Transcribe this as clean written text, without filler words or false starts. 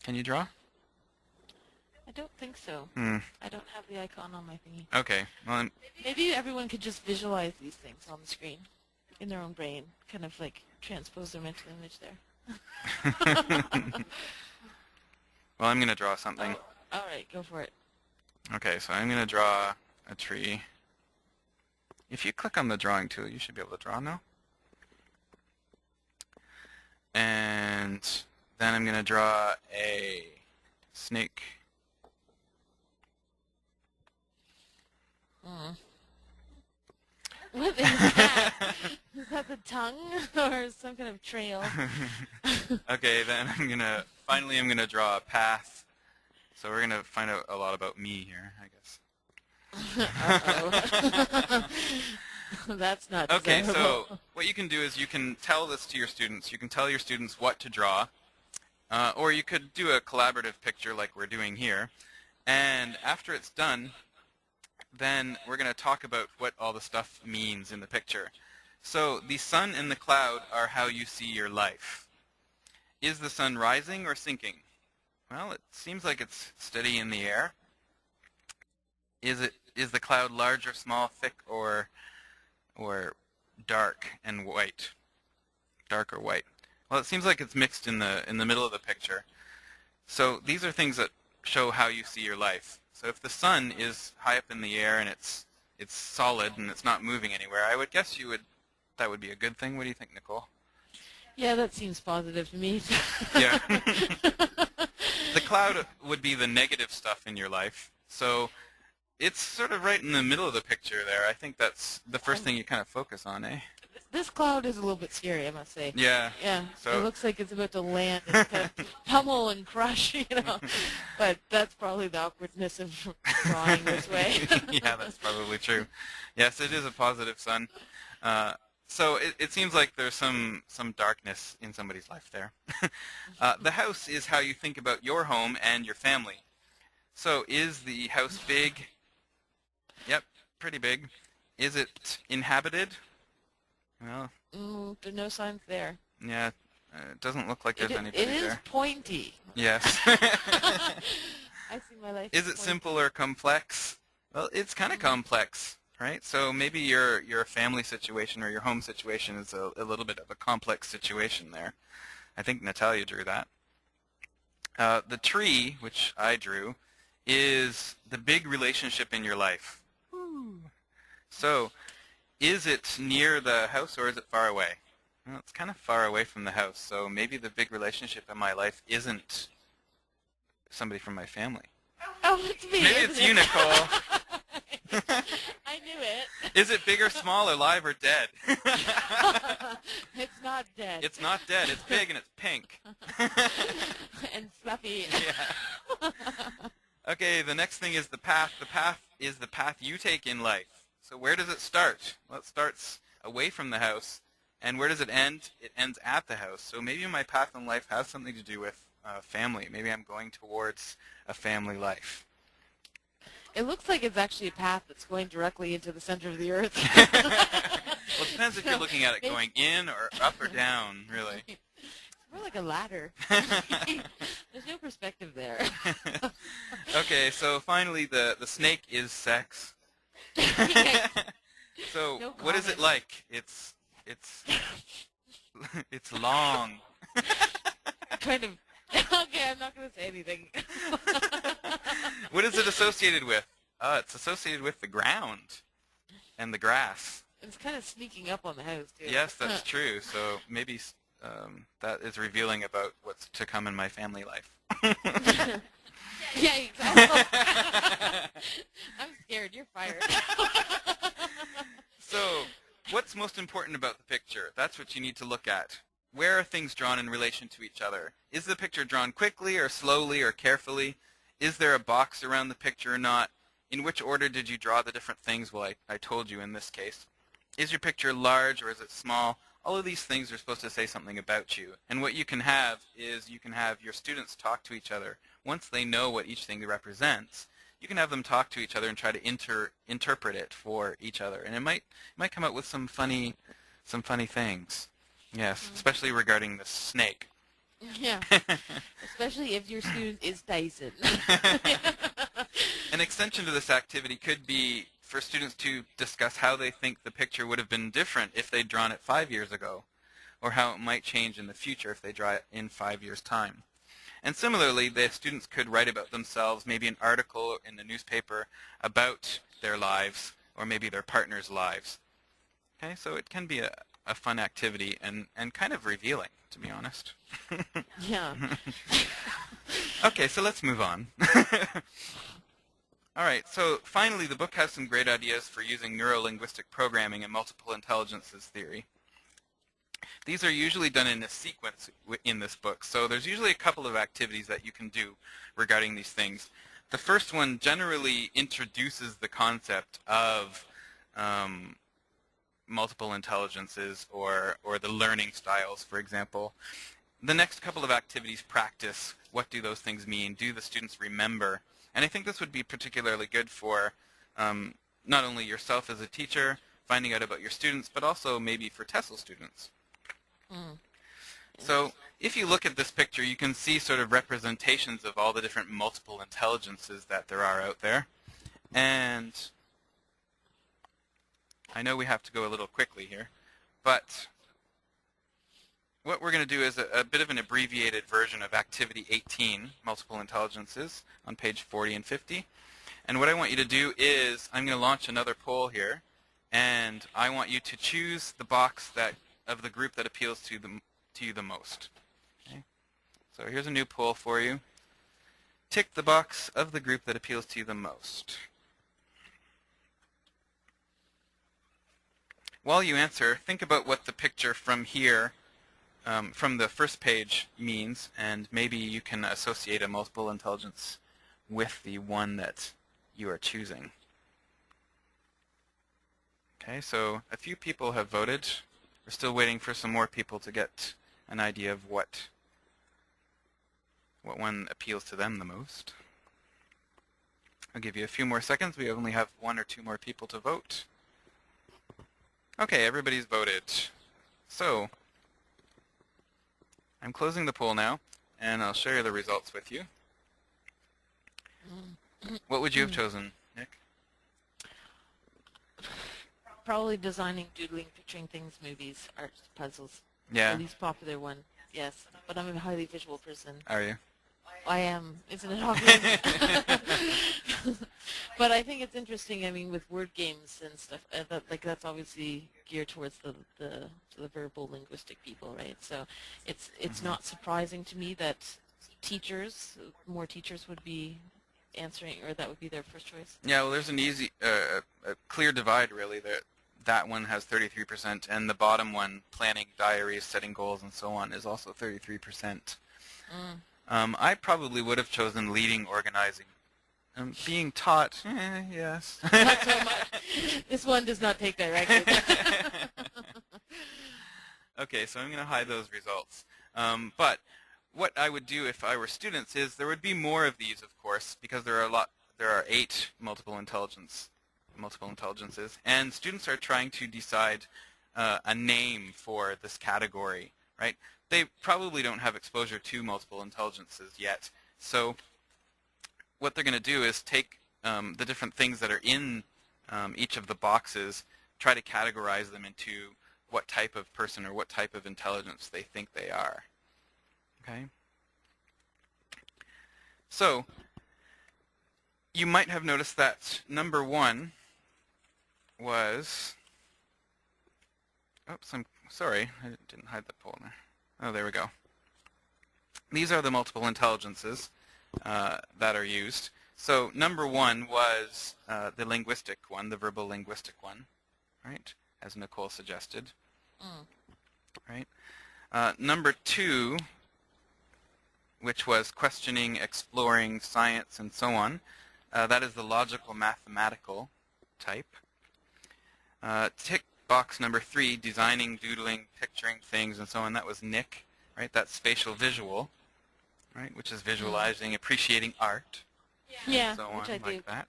Can you draw? I don't think so. Hmm. I don't have the icon on my thingy. Okay. Well, Maybe everyone could just visualize these things on the screen in their own brain, kind of like transpose their mental image there. well, I'm gonna draw something. Oh, all right, go for it. Okay, so I'm gonna draw a tree. If you click on the drawing tool, you should be able to draw now. And then I'm gonna draw a snake. Mm. What is that? Is that the tongue or some kind of trail? Okay, then finally I'm gonna draw a path. So we're gonna find out a lot about me here, I guess. Uh-oh. That's not Okay, desirable. so what you can do is you can tell this to your students. You can tell your students what to draw, or you could do a collaborative picture like we're doing here. And after it's done, then we're going to talk about what all the stuff means in the picture. So the sun and the cloud are how you see your life. Is the sun rising or sinking? Well, it seems like it's steady in the air. Is the cloud large or small, thick or dark and white? Dark or white? Well, it seems like it's mixed in the middle of the picture. So these are things that show how you see your life. So if the sun is high up in the air and it's solid and it's not moving anywhere, I would guess that would be a good thing. What do you think, Nicole? Yeah, that seems positive to me. Yeah. The cloud would be the negative stuff in your life. So it's sort of right in the middle of the picture there. I think that's the first thing you kind of focus on, eh? This cloud is a little bit scary, I must say. Yeah. Yeah, So it looks like it's about to land and kind of pummel and crush, But that's probably the awkwardness of drawing this way. yeah, that's probably true. Yes, it is a positive sun. So it seems like there's some darkness in somebody's life there. The house is how you think about your home and your family. So is the house big? Yep, pretty big. Is it inhabited? Well, There's no signs there. yeah, it doesn't look like there's anybody It is there. pointy. Yes. I see my life. Is it simple or complex? Well, it's kind of complex, right? So maybe your family situation or your home situation is a little bit of a complex situation there. I think Natalia drew that. The tree, which I drew, is the big relationship in your life. So, is it near the house or is it far away? Well, it's kind of far away from the house, so maybe the big relationship in my life isn't somebody from my family. Oh, it's me. Maybe it's you, Nicole. I knew it. Is it big or small, alive or dead? It's not dead. It's not dead. It's big and it's pink. And fluffy. Yeah. Okay, the next thing is the path. The path is the path you take in life. So where does it start? Well, it starts away from the house. And where does it end? It ends at the house. So maybe my path in life has something to do with family. Maybe I'm going towards a family life. It looks like it's actually a path that's going directly into the center of the earth. Well, it depends if you're looking at it going in or up or down, really. It's more like a ladder. There's no perspective there. Okay, so finally the snake is sex. So No what is it comment. like? It's it's long. Kind of. Okay, I'm not going to say anything. What is it associated with? It's associated with the ground and the grass. It's kind of sneaking up on the house, too. Yes, that's true. So maybe that is revealing about what's to come in my family life. Yeah, exactly. I'm scared. You're fired. So, what's most important about the picture? That's what you need to look at. Where are things drawn in relation to each other? Is the picture drawn quickly or slowly or carefully? Is there a box around the picture or not? In which order did you draw the different things? Well, I told you in this case. Is your picture large or is it small? All of these things are supposed to say something about you. And what you can have is you can have your students talk to each other. Once they know what each thing represents, you can have them talk to each other and try to interpret it for each other. And it might come up with some funny things. Yes, especially regarding the snake. Yeah, especially if your student is Dyson. An extension to this activity could be for students to discuss how they think the picture would have been different if they'd drawn it 5 years ago, or how it might change in the future if they draw it in 5 years' time. And similarly, the students could write about themselves, maybe an article in the newspaper about their lives, or maybe their partner's lives. Okay, so it can be a fun activity and kind of revealing, to be honest. Yeah. Okay, so let's move on. All right, so finally, the book has some great ideas for using neuro-linguistic programming and multiple intelligences theory. These are usually done in a sequence in this book, so there's usually a couple of activities that you can do regarding these things. The first one generally introduces the concept of multiple intelligences or the learning styles, for example. The next couple of activities practice what do those things mean, do the students remember, and I think this would be particularly good for not only yourself as a teacher, finding out about your students, but also maybe for TESOL students. Mm. So if you look at this picture, you can see sort of representations of all the different multiple intelligences that there are out there. And I know we have to go a little quickly here, but what we're going to do is a bit of an abbreviated version of Activity 18, Multiple Intelligences, on page 40 and 50. And what I want you to do is I'm going to launch another poll here, and I want you to choose the box of the group that appeals to you the most. Okay? So here's a new poll for you. Tick the box of the group that appeals to you the most. While you answer, think about what the picture from here, from the first page, means, and maybe you can associate a multiple intelligence with the one that you are choosing. Okay, so a few people have voted. We're still waiting for some more people to get an idea of what one appeals to them the most. I'll give you a few more seconds. We only have 1 or 2 more people to vote. Okay, everybody's voted. So I'm closing the poll now, and I'll share the results with you. What would you have chosen, Nick? Probably designing, doodling, picturing things, movies, art, puzzles. Yeah. The least popular one, yes. But I'm a highly visual person. Are you? I am. Isn't it obvious? But I think it's interesting. I mean, with word games and stuff, that's obviously geared towards the verbal linguistic people, right? So it's not surprising to me that more teachers would be answering, or that would be their first choice. Yeah, well, there's an easy, a clear divide, really. That one has 33%, and the bottom one, planning, diaries, setting goals, and so on, is also 33%. I probably would have chosen leading, organizing. Being taught, yes. Not so much. This one does not take directly. Okay, so I'm going to hide those results. But what I would do if I were students is there would be more of these, of course, because there are 8 multiple intelligences, and students are trying to decide a name for this category, right? They probably don't have exposure to multiple intelligences yet, so what they're going to do is take the different things that are in each of the boxes, try to categorize them into what type of person or what type of intelligence they think they are. Okay? So you might have noticed that number 1 was, oops, I'm sorry, I didn't hide the poll there. Oh, there we go. These are the multiple intelligences that are used. So number 1 was the linguistic one, the verbal linguistic one, right, as Nicole suggested. Right. Number 2, which was questioning, exploring, science, and so on, that is the logical mathematical type. Tick box number 3, designing, doodling, picturing things, and so on, that was Nick, right? That's spatial visual, right, which is visualizing, appreciating art, Yeah, and so on, which I like do. that.